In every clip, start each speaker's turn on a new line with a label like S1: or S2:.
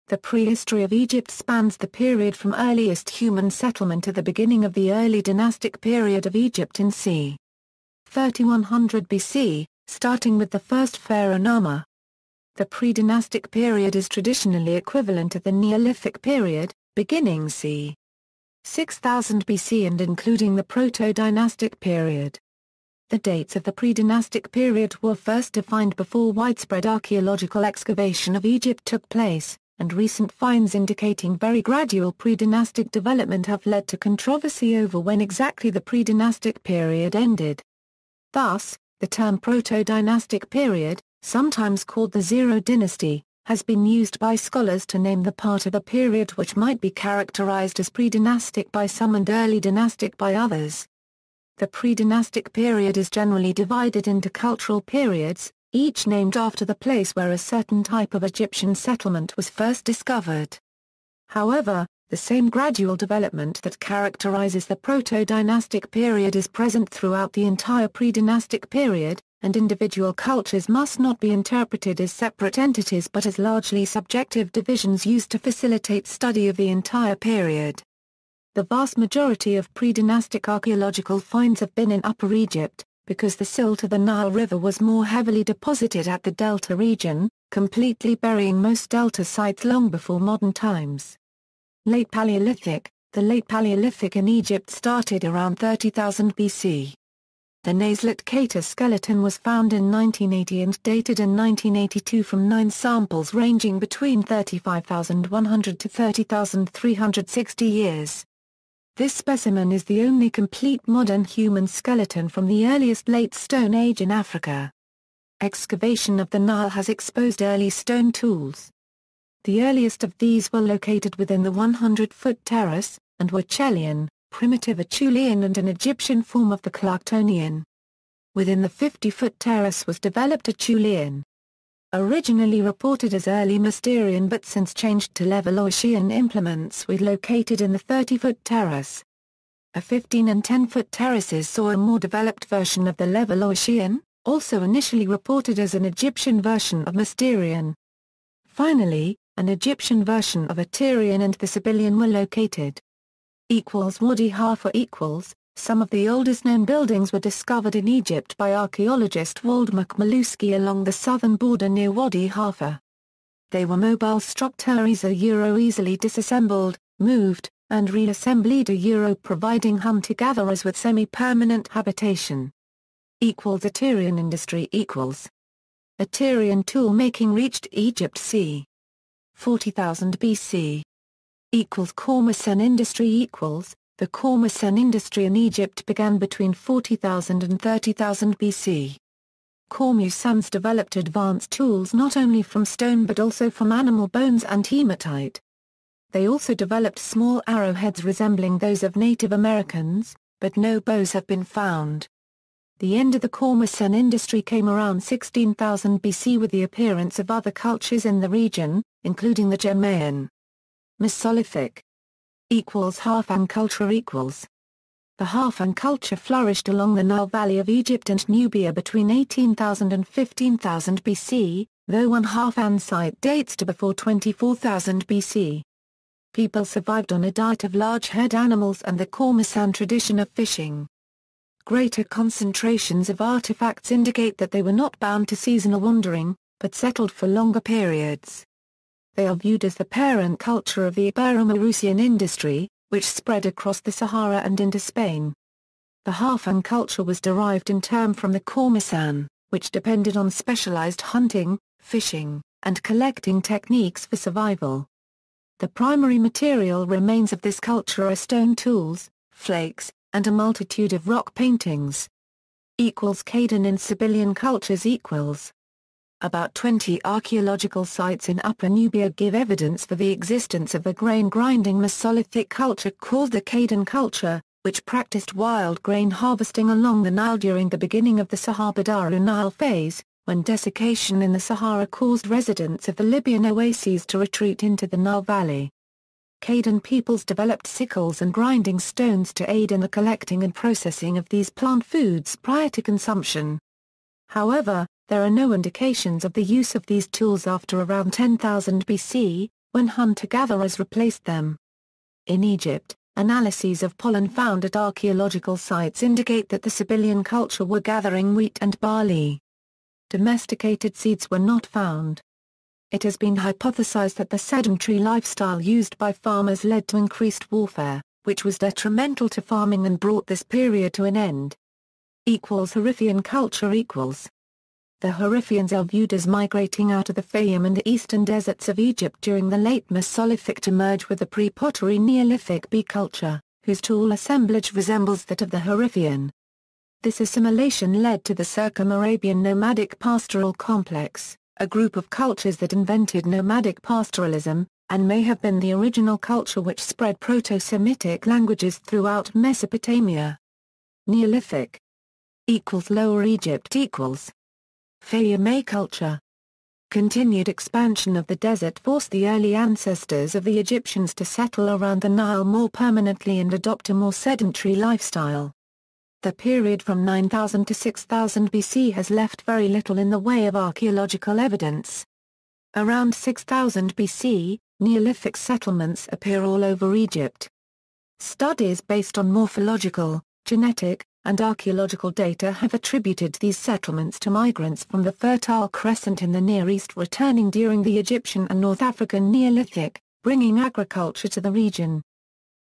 S1: The prehistory of Egypt spans the period from earliest human settlement to the beginning of the early dynastic period of Egypt in c. 3100 BC, starting with the first pharaoh Numa. The pre-dynastic period is traditionally equivalent to the Neolithic period, beginning c. 6000 BC and including the proto-dynastic period. The dates of the pre-dynastic period were first defined before widespread archaeological excavation of Egypt took place, and recent finds indicating very gradual pre-dynastic development have led to controversy over when exactly the pre-dynastic period ended. Thus, the term proto-dynastic period, sometimes called the Zero Dynasty, has been used by scholars to name the part of a period which might be characterized as pre-dynastic by some and early dynastic by others. The pre-dynastic period is generally divided into cultural periods, each named after the place where a certain type of Egyptian settlement was first discovered. However, the same gradual development that characterizes the proto-dynastic period is present throughout the entire pre-dynastic period, and individual cultures must not be interpreted as separate entities but as largely subjective divisions used to facilitate study of the entire period. The vast majority of pre-dynastic archaeological finds have been in Upper Egypt, because the silt of the Nile River was more heavily deposited at the Delta region, completely burying most Delta sites long before modern times. Late Paleolithic. The Late Paleolithic in Egypt started around 30,000 BC. The Nazlet Kata skeleton was found in 1980 and dated in 1982 from 9 samples ranging between 35,100 to 30,360 years. This specimen is the only complete modern human skeleton from the earliest Late Stone Age in Africa. Excavation of the Nile has exposed early stone tools. The earliest of these were located within the 100-foot terrace, and were Chellean, primitive Acheulean and an Egyptian form of the Clarktonian. Within the 50-foot terrace was developed Acheulean. Originally reported as early Mysterian but since changed to Levalloisian implements were located in the 30-foot terrace. A 15 and 10-foot terraces saw a more developed version of the Levalloisian, also initially reported as an Egyptian version of Mysterian. Finally, an Egyptian version of Aterian and the Sibyllian were located. Wadi Halfa Some of the oldest known buildings were discovered in Egypt by archaeologist Waldemar Chmielewski along the southern border near Wadi Halfa. They were mobile structures easily disassembled, moved, and reassembled providing hunter-gatherers with semi-permanent habitation. Aterian industry Aterian tool making reached Egypt c. 40,000 BC. Cormacen industry The Cormacen industry in Egypt began between 40,000 and 30,000 BC. Cormacens developed advanced tools not only from stone but also from animal bones and hematite. They also developed small arrowheads resembling those of Native Americans, but no bows have been found. The end of the Cormacen industry came around 16,000 BC with the appearance of other cultures in the region, including the Germaean. Mesolithic Harfang culture The Harfang culture flourished along the Nile Valley of Egypt and Nubia between 18,000 and 15,000 BC, though one Harfang site dates to before 24,000 BC. People survived on a diet of large-haired animals and the Cormacen tradition of fishing. Greater concentrations of artifacts indicate that they were not bound to seasonal wandering, but settled for longer periods. They are viewed as the parent culture of the Ibero-Maurusian industry, which spread across the Sahara and into Spain. The Harfang culture was derived in turn from the Cormacen, which depended on specialized hunting, fishing, and collecting techniques for survival. The primary material remains of this culture are stone tools, flakes, and a multitude of rock paintings. Khaden in Sibyllian cultures About 20 archaeological sites in Upper Nubia give evidence for the existence of a grain-grinding Mesolithic culture called the Khaden culture, which practiced wild grain harvesting along the Nile during the beginning of the Sahabadaru Nile phase, when desiccation in the Sahara caused residents of the Libyan oases to retreat into the Nile Valley. Khaden peoples developed sickles and grinding stones to aid in the collecting and processing of these plant foods prior to consumption. However, there are no indications of the use of these tools after around 10,000 BC, when hunter-gatherers replaced them. In Egypt, analyses of pollen found at archaeological sites indicate that the Sabellian culture were gathering wheat and barley. Domesticated seeds were not found. It has been hypothesized that the sedentary lifestyle used by farmers led to increased warfare, which was detrimental to farming and brought this period to an end. Harufian culture equals. The Harufians are viewed as migrating out of the Fayum and the eastern deserts of Egypt during the late Mesolithic to merge with the pre-pottery Neolithic B culture, whose tool assemblage resembles that of the Harufian. This assimilation led to the Circum-Arabian nomadic pastoral complex, a group of cultures that invented nomadic pastoralism, and may have been the original culture which spread Proto-Semitic languages throughout Mesopotamia. Neolithic Lower Egypt Fayum culture. Continued expansion of the desert forced the early ancestors of the Egyptians to settle around the Nile more permanently and adopt a more sedentary lifestyle. The period from 9000 to 6000 BC has left very little in the way of archaeological evidence. Around 6000 BC, Neolithic settlements appear all over Egypt. Studies based on morphological, genetic, and archaeological data have attributed these settlements to migrants from the Fertile Crescent in the Near East returning during the Egyptian and North African Neolithic, bringing agriculture to the region.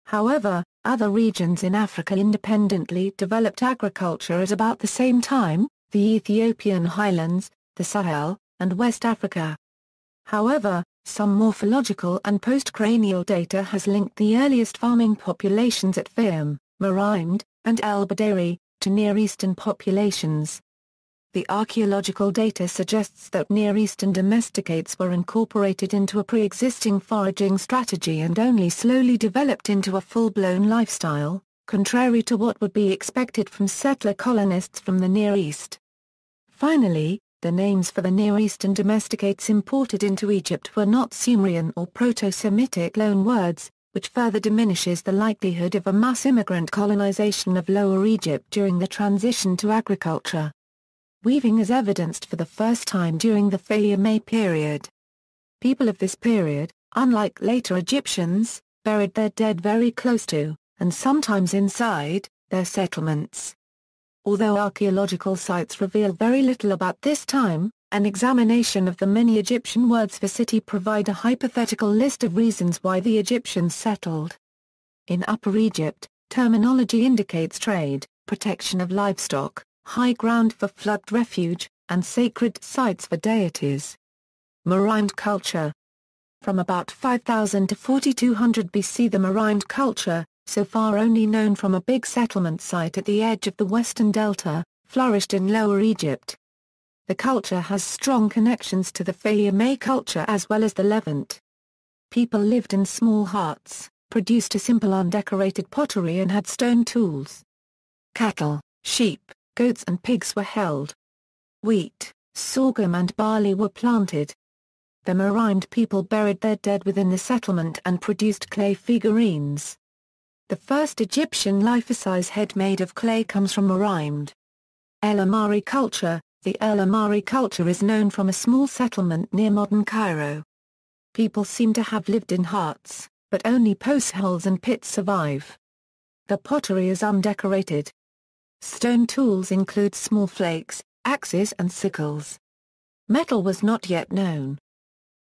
S1: However, other regions in Africa independently developed agriculture at about the same time, the Ethiopian highlands, the Sahel, and West Africa. However, some morphological and postcranial data has linked the earliest farming populations at Fayum, Marimed, and El Badari, to Near Eastern populations. The archaeological data suggests that Near Eastern domesticates were incorporated into a pre-existing foraging strategy and only slowly developed into a full-blown lifestyle, contrary to what would be expected from settler colonists from the Near East. Finally, the names for the Near Eastern domesticates imported into Egypt were not Sumerian or Proto-Semitic loanwords, which further diminishes the likelihood of a mass immigrant colonization of Lower Egypt during the transition to agriculture. Weaving is evidenced for the first time during the Fayum period. People of this period, unlike later Egyptians, buried their dead very close to, and sometimes inside, their settlements. Although archaeological sites reveal very little about this time, an examination of the many Egyptian words for city provide a hypothetical list of reasons why the Egyptians settled. In Upper Egypt, terminology indicates trade, protection of livestock, high ground for flood refuge, and sacred sites for deities. Marimed culture. From about 5000 to 4200 BC the Marimed culture, so far only known from a big settlement site at the edge of the Western Delta, flourished in Lower Egypt. The culture has strong connections to the Fayum culture as well as the Levant. People lived in small huts, produced a simple undecorated pottery and had stone tools. Cattle, sheep, goats and pigs were held. Wheat, sorghum and barley were planted. The Marimed people buried their dead within the settlement and produced clay figurines. The first Egyptian life-size head made of clay comes from Marimed. ALll culture. The ALll culture is known from a small settlement near modern Cairo. People seem to have lived in huts, but only postholes and pits survive. The pottery is undecorated. Stone tools include small flakes, axes and sickles. Metal was not yet known.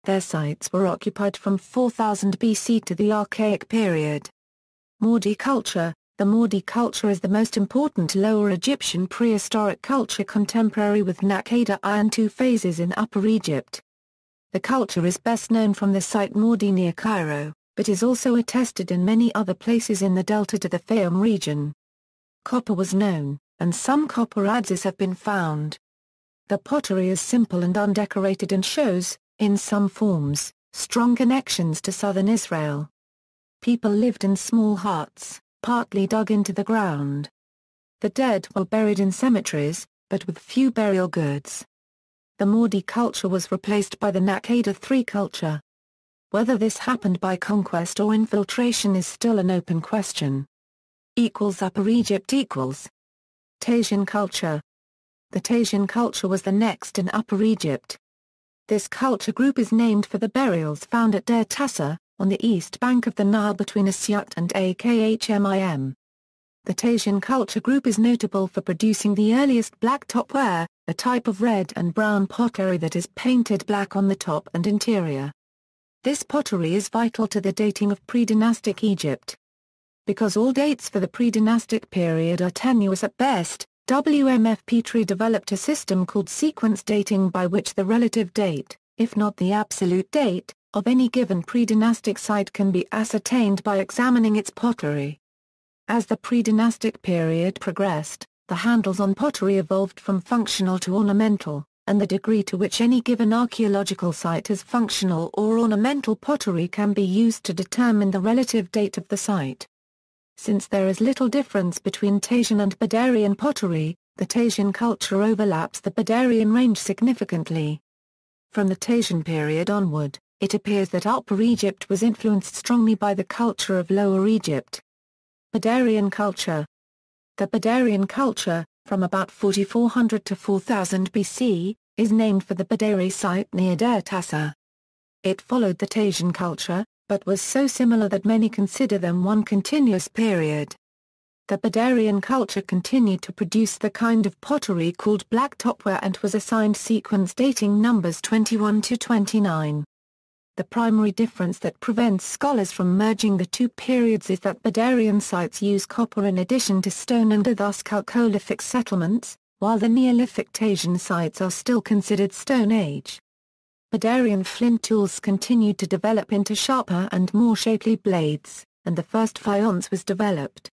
S1: Their sites were occupied from 4000 BC to the Archaic period. Maudi culture. The Maudi culture is the most important Lower Egyptian prehistoric culture contemporary with Naqada and two phases in Upper Egypt. The culture is best known from the site Maudi near Cairo, but is also attested in many other places in the delta to the Fayum region. Copper was known, and some copper adzes have been found. The pottery is simple and undecorated and shows, in some forms, strong connections to southern Israel. People lived in small huts, partly dug into the ground. The dead were buried in cemeteries, but with few burial goods. The Maudi culture was replaced by the Naqada III culture. Whether this happened by conquest or infiltration is still an open question. Upper Egypt Thasian culture. The Thasian culture was the next in Upper Egypt. This culture group is named for the burials found at Deir Tassa, on the east bank of the Nile between Asyut and Akhmim. The Tassian culture group is notable for producing the earliest blacktop ware, a type of red and brown pottery that is painted black on the top and interior. This pottery is vital to the dating of pre-dynastic Egypt. Because all dates for the pre-dynastic period are tenuous at best, WMF Petrie developed a system called sequence dating by which the relative date, if not the absolute date, of any given pre-dynastic site can be ascertained by examining its pottery. As the pre-dynastic period progressed, the handles on pottery evolved from functional to ornamental, and the degree to which any given archaeological site has functional or ornamental pottery can be used to determine the relative date of the site. Since there is little difference between Tassian and Badarian pottery, the Tassian culture overlaps the Badarian range significantly. From the Tassian period onward, it appears that Upper Egypt was influenced strongly by the culture of Lower Egypt. Badarian culture. The Badarian culture, from about 4400 to 4000 BC, is named for the Badari site near Deir Tassa. It followed the Tassian culture, but was so similar that many consider them one continuous period. The Badarian culture continued to produce the kind of pottery called blacktopware and was assigned sequence dating numbers 21 to 29. The primary difference that prevents scholars from merging the two periods is that Badarian sites use copper in addition to stone and are thus Chalcolithic settlements, while the Neolithic Tassian sites are still considered Stone Age. Badarian flint tools continued to develop into sharper and more shapely blades, and the first faience was developed.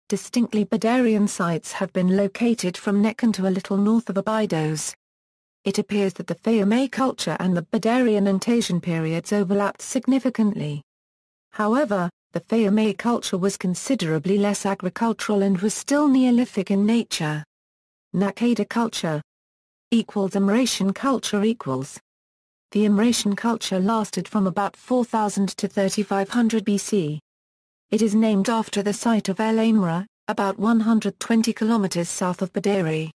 S1: Distinctly Badarian sites have been located from Nekon to a little north of Abydos. It appears that the Fayumay culture and the Badarian and Tassian periods overlapped significantly. However, the Fayumay culture was considerably less agricultural and was still Neolithic in nature. Naqada culture Amratian culture The Amratian culture lasted from about 4000 to 3500 BC. It is named after the site of ALll, about 120 kilometers south of Badari.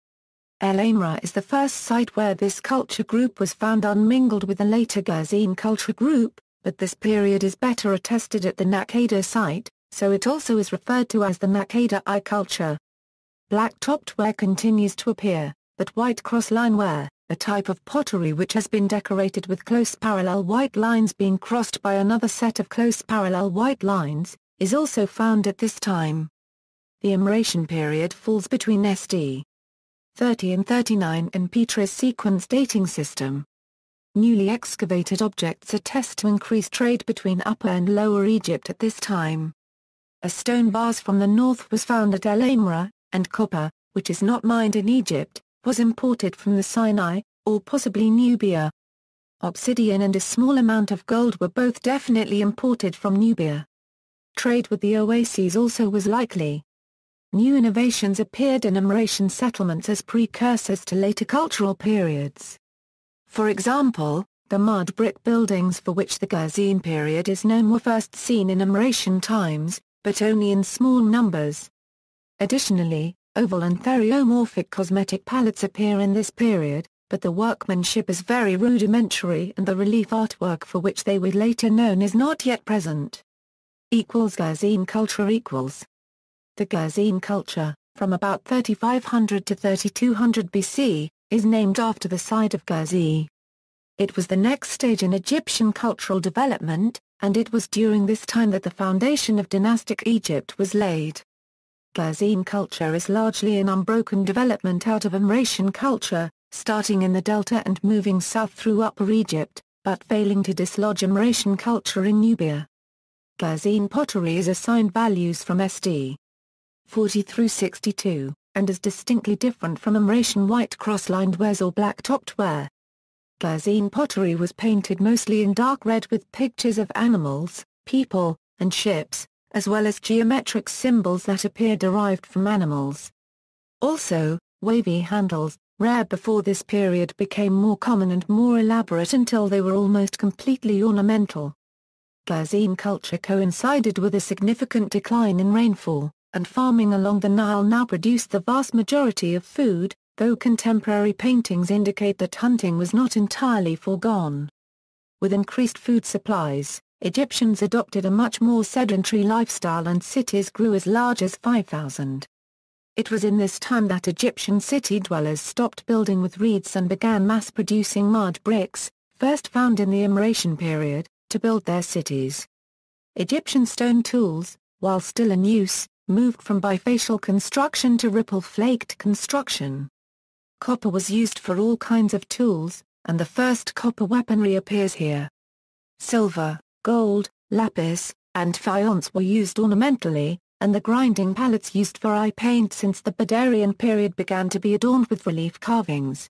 S1: ALll is the first site where this culture group was found unmingled with the later Gazine culture group, but this period is better attested at the Naqada site, so it also is referred to as the Naqada I culture. Black-topped ware continues to appear, but white cross-line ware, a type of pottery which has been decorated with close parallel white lines being crossed by another set of close parallel white lines, is also found at this time. The Amratian period falls between SD 30 and 39 in Petrie's sequence dating system. Newly excavated objects attest to increased trade between Upper and Lower Egypt at this time. A stone vase from the north was found at ALll, and copper, which is not mined in Egypt, was imported from the Sinai, or possibly Nubia. Obsidian and a small amount of gold were both definitely imported from Nubia. Trade with the oases also was likely. New innovations appeared in Amratian settlements as precursors to later cultural periods. For example, the mud brick buildings for which the Gazine period is known were first seen in Amratian times, but only in small numbers. Additionally, oval and theriomorphic cosmetic palettes appear in this period, but the workmanship is very rudimentary and the relief artwork for which they were later known is not yet present. Gazine culture The Gazine culture, from about 3500 to 3200 BC, is named after the site of Gazi. It was the next stage in Egyptian cultural development, and it was during this time that the foundation of dynastic Egypt was laid. Gazine culture is largely an unbroken development out of Amratian culture, starting in the delta and moving south through Upper Egypt, but failing to dislodge Amratian culture in Nubia. Gazine pottery is assigned values from SD 40 through 62, and is distinctly different from Amratian white cross-lined wares or black-topped ware. Gazine pottery was painted mostly in dark red with pictures of animals, people, and ships, as well as geometric symbols that appear derived from animals. Also, wavy handles, rare before this period, became more common and more elaborate until they were almost completely ornamental. Gazine culture coincided with a significant decline in rainfall, and farming along the Nile now produced the vast majority of food, though contemporary paintings indicate that hunting was not entirely foregone. With increased food supplies, Egyptians adopted a much more sedentary lifestyle and cities grew as large as 5,000. It was in this time that Egyptian city dwellers stopped building with reeds and began mass-producing mud bricks, first found in the Immigration period, to build their cities. Egyptian stone tools, while still in use, moved from bifacial construction to ripple-flaked construction. Copper was used for all kinds of tools, and the first copper weaponry appears here. Silver, gold, lapis, and faience were used ornamentally, and the grinding palettes used for eye paint since the Badarian period began to be adorned with relief carvings.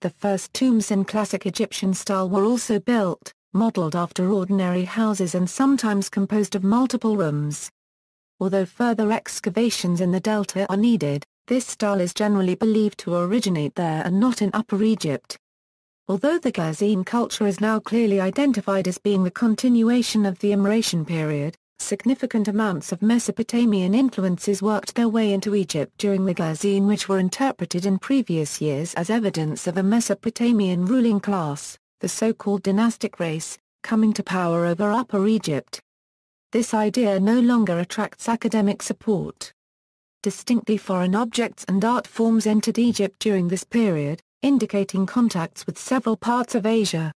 S1: The first tombs in classic Egyptian style were also built, modeled after ordinary houses and sometimes composed of multiple rooms. Although further excavations in the delta are needed, this style is generally believed to originate there and not in Upper Egypt. Although the Gazine culture is now clearly identified as being the continuation of the Immigration period, significant amounts of Mesopotamian influences worked their way into Egypt during the Gazine, which were interpreted in previous years as evidence of a Mesopotamian ruling class, the so-called dynastic race, coming to power over Upper Egypt. This idea no longer attracts academic support. Distinctly foreign objects and art forms entered Egypt during this period, indicating contacts with several parts of Asia.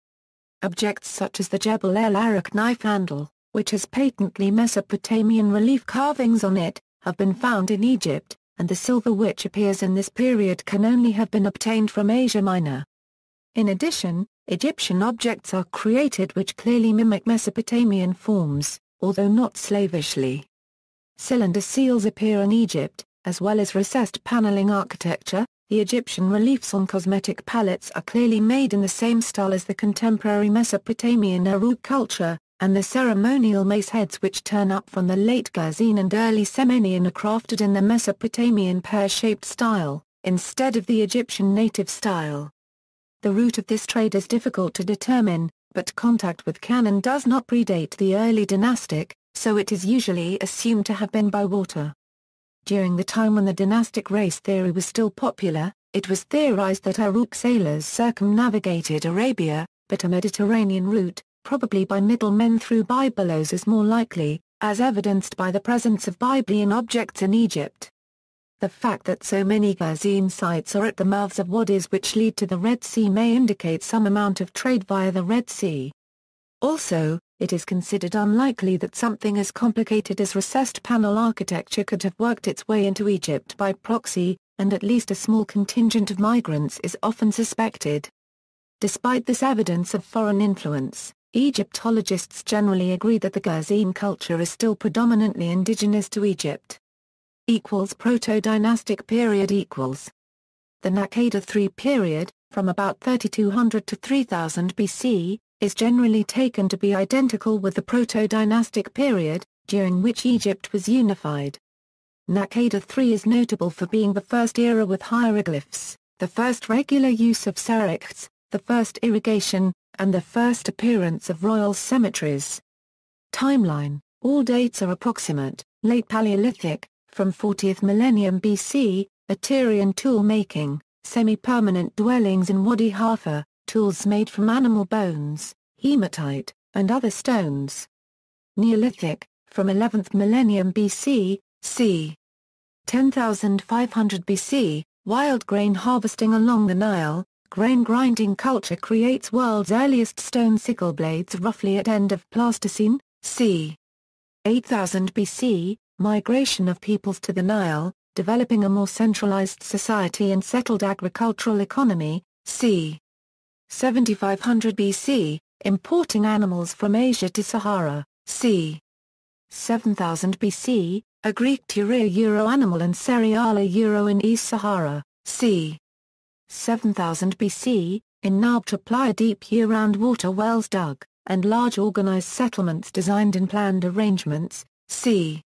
S1: Objects such as the Jebel el Arak knife handle, which has patently Mesopotamian relief carvings on it, have been found in Egypt, and the silver which appears in this period can only have been obtained from Asia Minor. In addition, Egyptian objects are created which clearly mimic Mesopotamian forms, although not slavishly. Cylinder seals appear in Egypt, as well as recessed paneling architecture. The Egyptian reliefs on cosmetic palettes are clearly made in the same style as the contemporary Mesopotamian Uruk culture, and the ceremonial mace heads which turn up from the late Gazine and early Semenian are crafted in the Mesopotamian pear-shaped style, instead of the Egyptian native style. The root of this trade is difficult to determine, but contact with Canaan does not predate the early dynastic, so it is usually assumed to have been by water. During the time when the dynastic race theory was still popular, it was theorized that Uruk sailors circumnavigated Arabia, but a Mediterranean route, probably by middlemen through Byblos, is more likely, as evidenced by the presence of Byblian objects in Egypt. The fact that so many Gazine sites are at the mouths of wadis which lead to the Red Sea may indicate some amount of trade via the Red Sea. Also, it is considered unlikely that something as complicated as recessed panel architecture could have worked its way into Egypt by proxy, and at least a small contingent of migrants is often suspected. Despite this evidence of foreign influence, Egyptologists generally agree that the Gazine culture is still predominantly indigenous to Egypt. Proto-dynastic period equals. The Naqada III period, from about 3200 to 3000 BC, is generally taken to be identical with the Proto-dynastic period, during which Egypt was unified. Naqada III is notable for being the first era with hieroglyphs, the first regular use of serifs, the first irrigation, and the first appearance of royal cemeteries. Timeline: all dates are approximate, late Paleolithic, from 40th millennium BC, Assyrian tool-making, semi-permanent dwellings in Wadi Halfa, tools made from animal bones, hematite, and other stones. Neolithic, from 11th millennium BC, c. 10,500 BC, wild grain harvesting along the Nile. Grain grinding culture creates world's earliest stone sickle blades roughly at end of Pleistocene, c. 8000 BC, migration of peoples to the Nile, developing a more centralized society and settled agricultural economy, c. 7500 BC, importing animals from Asia to Sahara, c. 7000 BC, a Greek Turia Euro-animal and Cereala Euro in East Sahara, c. 7000 BC, in Nabta Playa deep year-round water wells dug, and large organized settlements designed in planned arrangements, c.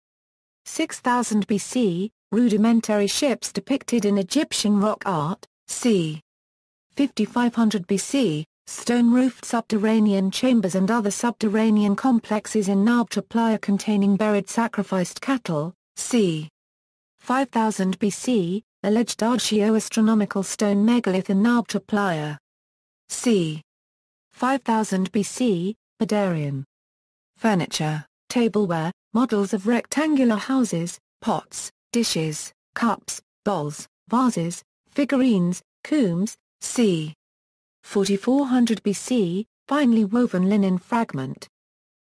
S1: 6000 BC, rudimentary ships depicted in Egyptian rock art, c. 5500 BC, stone-roofed subterranean chambers and other subterranean complexes in Nabta Playa containing buried sacrificed cattle, c. 5000 BC, Alleged archaeoastronomical stone megalith in Nabta Playa. c. 5000 BC, Badarian. Furniture, tableware, models of rectangular houses, pots, dishes, cups, bowls, vases, figurines, combs, c. 4400 BC, finely woven linen fragment.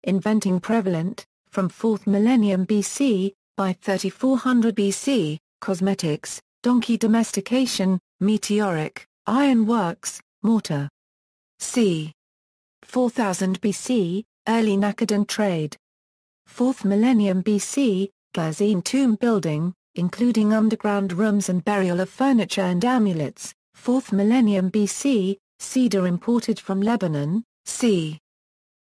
S1: Inventing prevalent, from 4th millennium BC, by 3400 BC, cosmetics, donkey domestication, meteoric, ironworks, mortar. c. 4000 BC, early Nakadan trade. 4th millennium BC, Gazine tomb building, including underground rooms and burial of furniture and amulets. 4th millennium BC, cedar imported from Lebanon. c.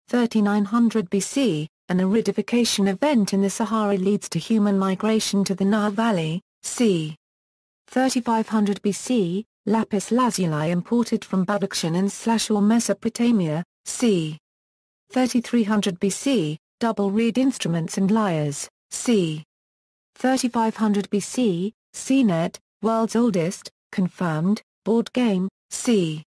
S1: 3900 BC, an aridification event in the Sahara leads to human migration to the Nile Valley. c. 3500 BC, lapis lazuli imported from Badakhshan and Slashur Mesopotamia. c. 3300 BC, double reed instruments and lyres. c. 3500 BC, CNET, world's oldest, confirmed, board game. c.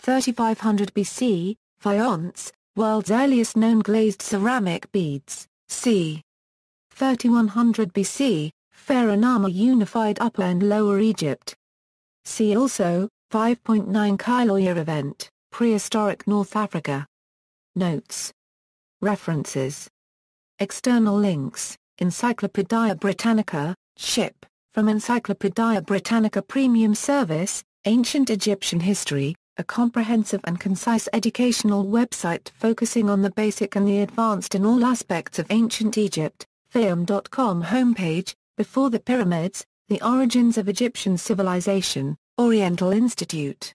S1: 3500 BC, faience, world's earliest known glazed ceramic beads. c. 3100 BC, Pharaoh unified Upper and Lower Egypt. See also, 5.9 Kiloyear event, Prehistoric North Africa. Notes. References. External links, Encyclopaedia Britannica, ship, from Encyclopaedia Britannica Premium Service, Ancient Egyptian History, a comprehensive and concise educational website focusing on the basic and the advanced in all aspects of ancient Egypt. Theum.com homepage, Before the Pyramids, The Origins of Egyptian Civilization, Oriental Institute.